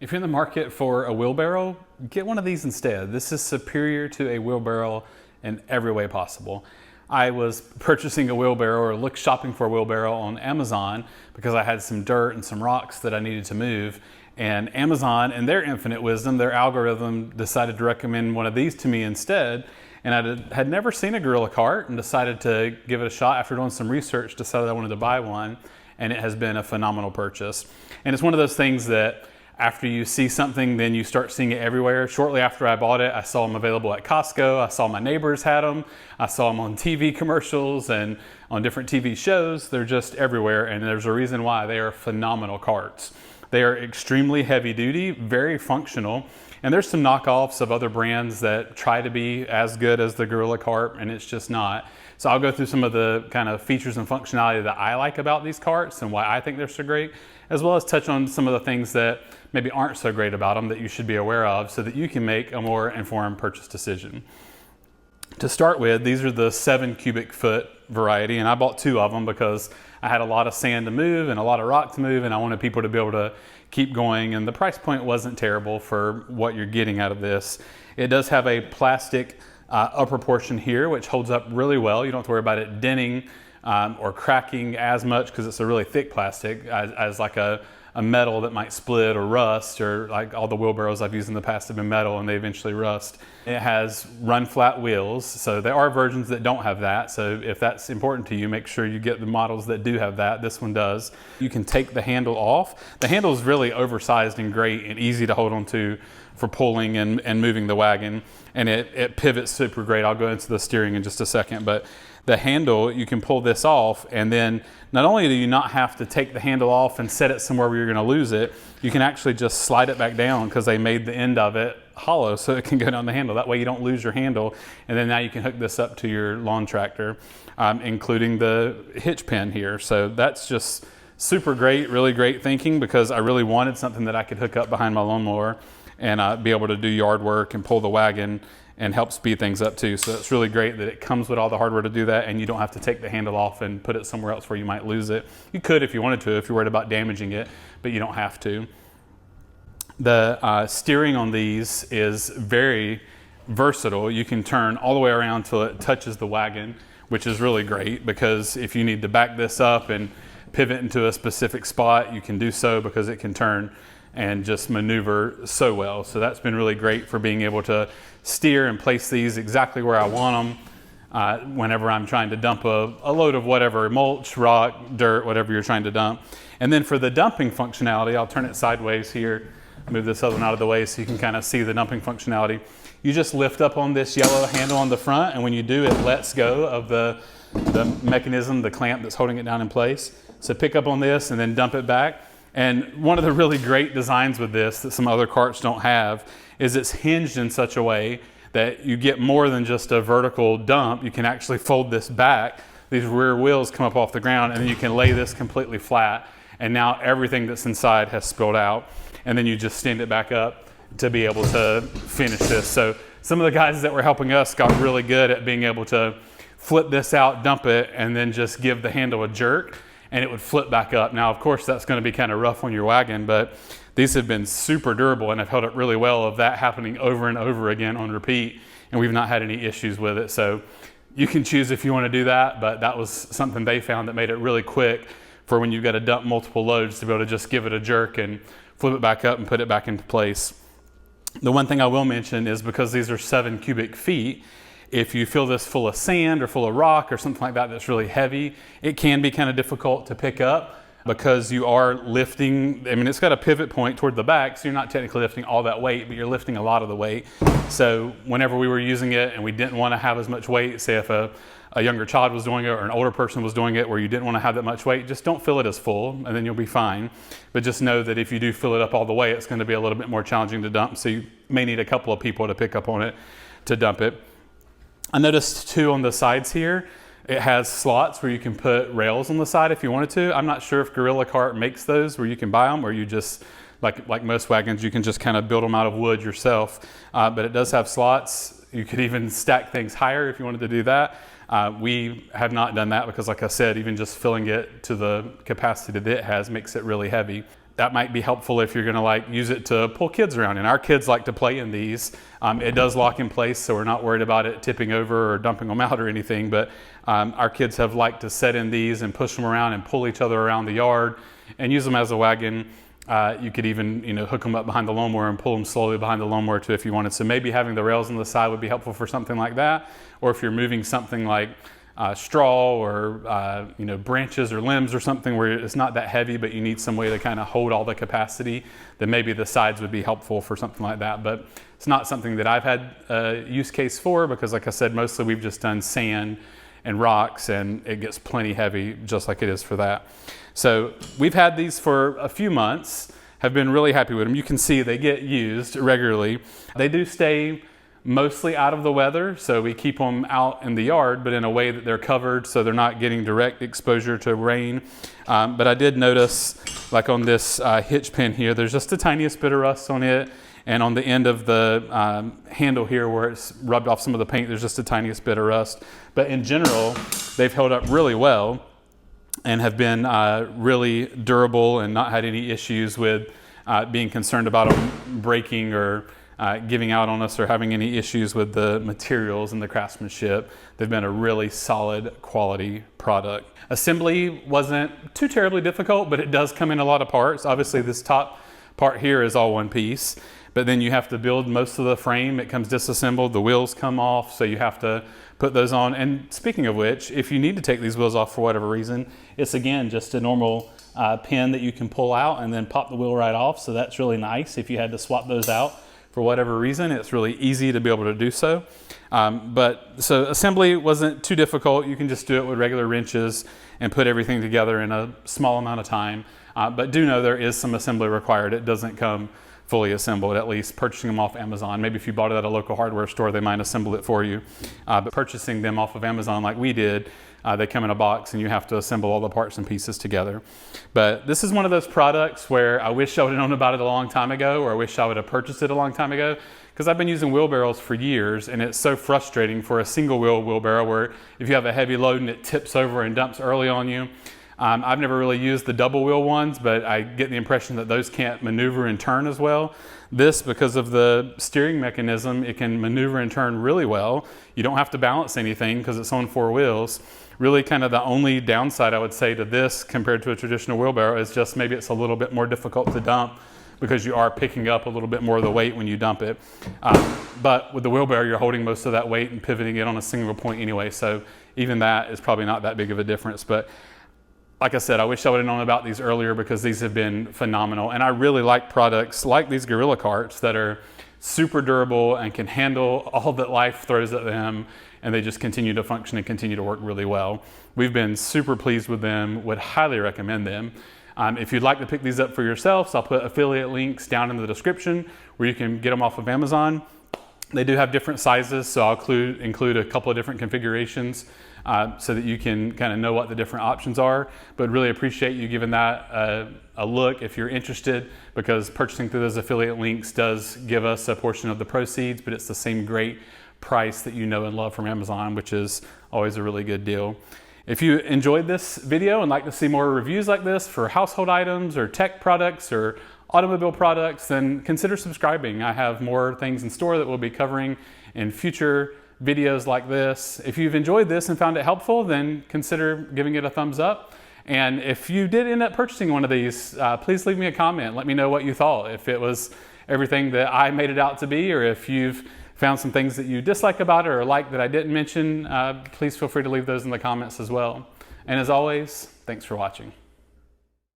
If you're in the market for a wheelbarrow, get one of these instead. This is superior to a wheelbarrow in every way possible. I was purchasing a wheelbarrow or shopping for a wheelbarrow on Amazon because I had some dirt and some rocks that I needed to move. And Amazon, in their infinite wisdom, their algorithm decided to recommend one of these to me instead. And I had never seen a gorilla cart and decided to give it a shot. After doing some research, decided I wanted to buy one, and it has been a phenomenal purchase. And it's one of those things that after you see something, then you start seeing it everywhere. Shortly after I bought it, I saw them available at Costco. I saw my neighbors had them. I saw them on TV commercials and on different TV shows. They're just everywhere, and there's a reason why. They are phenomenal carts. They are extremely heavy duty, very functional, and there's some knockoffs of other brands that try to be as good as the Gorilla cart, and it's just not. So I'll go through some of the kind of features and functionality that I like about these carts and why I think they're so great, as well as touch on some of the things that maybe aren't so great about them that you should be aware of so that you can make a more informed purchase decision. To start with, these are the 7 cubic foot variety, and I bought 2 of them because I had a lot of sand to move and a lot of rock to move, and I wanted people to be able to keep going, and the price point wasn't terrible for what you're getting out of this. It does have a plastic upper portion here, which holds up really well. You don't have to worry about it denting or cracking as much because it's a really thick plastic as like a metal that might split or rust, or like all the wheelbarrows I've used in the past have been metal and they eventually rust. It has run flat wheels, so there are versions that don't have that. So if that's important to you, make sure you get the models that do have that. This one does. You can take the handle off. The handle is really oversized and great and easy to hold on to for pulling and moving the wagon, and it pivots super great. I'll go into the steering in just a second, but the handle, you can pull this off, and then not only do you not have to take the handle off and set it somewhere where you're going to lose it, you can actually just slide it back down because they made the end of it hollow so it can go down the handle. That way you don't lose your handle, and then now you can hook this up to your lawn tractor, including the hitch pin here. So that's just super great, really great thinking, because I really wanted something that I could hook up behind my lawnmower and be able to do yard work and pull the wagon and help speed things up too. So it's really great that it comes with all the hardware to do that, and you don't have to take the handle off and put it somewhere else where you might lose it. You could if you wanted to, if you're worried about damaging it, but you don't have to. The steering on these is very versatile. You can turn all the way around till it touches the wagon, which is really great, because if you need to back this up and pivot into a specific spot, you can do so because it can turn and just maneuver so well. So that's been really great for being able to steer and place these exactly where I want them whenever I'm trying to dump a load of whatever, mulch, rock, dirt, whatever you're trying to dump. And then for the dumping functionality, I'll turn it sideways here, move this other one out of the way so you can kind of see the dumping functionality. You just lift up on this yellow handle on the front, and when you do, it lets go of the mechanism, the clamp that's holding it down in place. So pick up on this and then dump it back. And one of the really great designs with this that some other carts don't have is it's hinged in such a way that you get more than just a vertical dump. You can actually fold this back. These rear wheels come up off the ground, and then you can lay this completely flat, and now everything that's inside has spilled out, and then you just stand it back up to be able to finish this. So some of the guys that were helping us got really good at being able to flip this out, dump it, and then just give the handle a jerk, and it would flip back up. Now, of course, that's going to be kind of rough on your wagon, but these have been super durable and have held up really well of that happening over and over again on repeat, and we've not had any issues with it. So you can choose if you want to do that, but that was something they found that made it really quick for when you've got to dump multiple loads to be able to just give it a jerk and flip it back up and put it back into place. The one thing I will mention is because these are 7 cubic feet, if you fill this full of sand or full of rock or something like that that's really heavy, it can be kind of difficult to pick up because you are lifting. I mean, it's got a pivot point toward the back, so you're not technically lifting all that weight, but you're lifting a lot of the weight. So whenever we were using it and we didn't want to have as much weight, say if a younger child was doing it or an older person was doing it where you didn't want to have that much weight, just don't fill it as full and then you'll be fine. But just know that if you do fill it up all the way, it's going to be a little bit more challenging to dump. So you may need a couple of people to pick up on it to dump it. I noticed too on the sides here, it has slots where you can put rails on the side if you wanted to. I'm not sure if Gorilla Cart makes those where you can buy them, or you just, like most wagons, you can just kind of build them out of wood yourself. But it does have slots. You could even stack things higher if you wanted to do that. We have not done that because, like I said, even just filling it to the capacity that it has makes it really heavy. that might be helpful if you're gonna like use it to pull kids around. And our kids like to play in these. It does lock in place, so we're not worried about it tipping over or dumping them out or anything, but our kids have liked to set in these and push them around and pull each other around the yard and use them as a wagon. You could even, hook them up behind the lawnmower and pull them slowly behind the lawnmower too if you wanted. So maybe having the rails on the side would be helpful for something like that. Or if you're moving something like straw or branches or limbs or something where it's not that heavy, but you need some way to kind of hold all the capacity, then maybe the sides would be helpful for something like that. But it's not something that I've had a use case for, because like I said, mostly we've just done sand and rocks, and it gets plenty heavy just like it is for that. So we've had these for a few months, have been really happy with them. You can see they get used regularly. They do stay mostly out of the weather, so we keep them out in the yard, but in a way that they're covered so they're not getting direct exposure to rain. But I did notice, like on this hitch pin here, there's just the tiniest bit of rust on it, and on the end of the handle here where it's rubbed off some of the paint, there's just the tiniest bit of rust. But in general, they've held up really well and have been really durable and not had any issues with being concerned about them breaking or giving out on us or having any issues with the materials and the craftsmanship. They've been a really solid quality product. Assembly wasn't too terribly difficult, but it does come in a lot of parts. Obviously this top part here is all one piece, but then you have to build most of the frame. It comes disassembled, the wheels come off, so you have to put those on. And speaking of which, if you need to take these wheels off for whatever reason, it's again just a normal pin that you can pull out and then pop the wheel right off. So that's really nice. If you had to swap those out for whatever reason, it's really easy to be able to do so. So assembly wasn't too difficult. You can just do it with regular wrenches and put everything together in a small amount of time. But do know there is some assembly required. It doesn't come fully assembled, at least purchasing them off Amazon. Maybe if you bought it at a local hardware store, they might assemble it for you. But purchasing them off of Amazon like we did, they come in a box and you have to assemble all the parts and pieces together. But this is one of those products where I wish I would have known about it a long time ago, or I wish I would have purchased it a long time ago, because I've been using wheelbarrows for years, and it's so frustrating for a single wheel wheelbarrow where if you have a heavy load and it tips over and dumps early on you. I've never really used the double wheel ones, but I get the impression that those can't maneuver and turn as well. This, because of the steering mechanism, it can maneuver and turn really well. You don't have to balance anything because it's on 4 wheels. Really kind of the only downside I would say to this compared to a traditional wheelbarrow is just maybe it's a little bit more difficult to dump because you are picking up a little bit more of the weight when you dump it. But with the wheelbarrow, you're holding most of that weight and pivoting it on a single point anyway. So even that is probably not that big of a difference. But like I said, I wish I would have known about these earlier because these have been phenomenal. And I really like products like these Gorilla carts that are super durable and can handle all that life throws at them, and they just continue to function and continue to work really well. We've been super pleased with them, would highly recommend them. If you'd like to pick these up for yourselves, I'll put affiliate links down in the description where you can get them off of Amazon. They do have different sizes, so I'll include a couple of different configurations so that you can kind of know what the different options are. But really appreciate you giving that a look if you're interested, because purchasing through those affiliate links does give us a portion of the proceeds, but it's the same great price that you know and love from Amazon, which is always a really good deal. If you enjoyed this video and like to see more reviews like this for household items or tech products or automobile products, then consider subscribing. I have more things in store that we'll be covering in future videos like this. If you've enjoyed this and found it helpful, then consider giving it a thumbs up. And if you did end up purchasing one of these, please leave me a comment. Let me know what you thought. If it was everything that I made it out to be, or if you've found some things that you dislike about it or like that I didn't mention, please feel free to leave those in the comments as well. And as always, thanks for watching.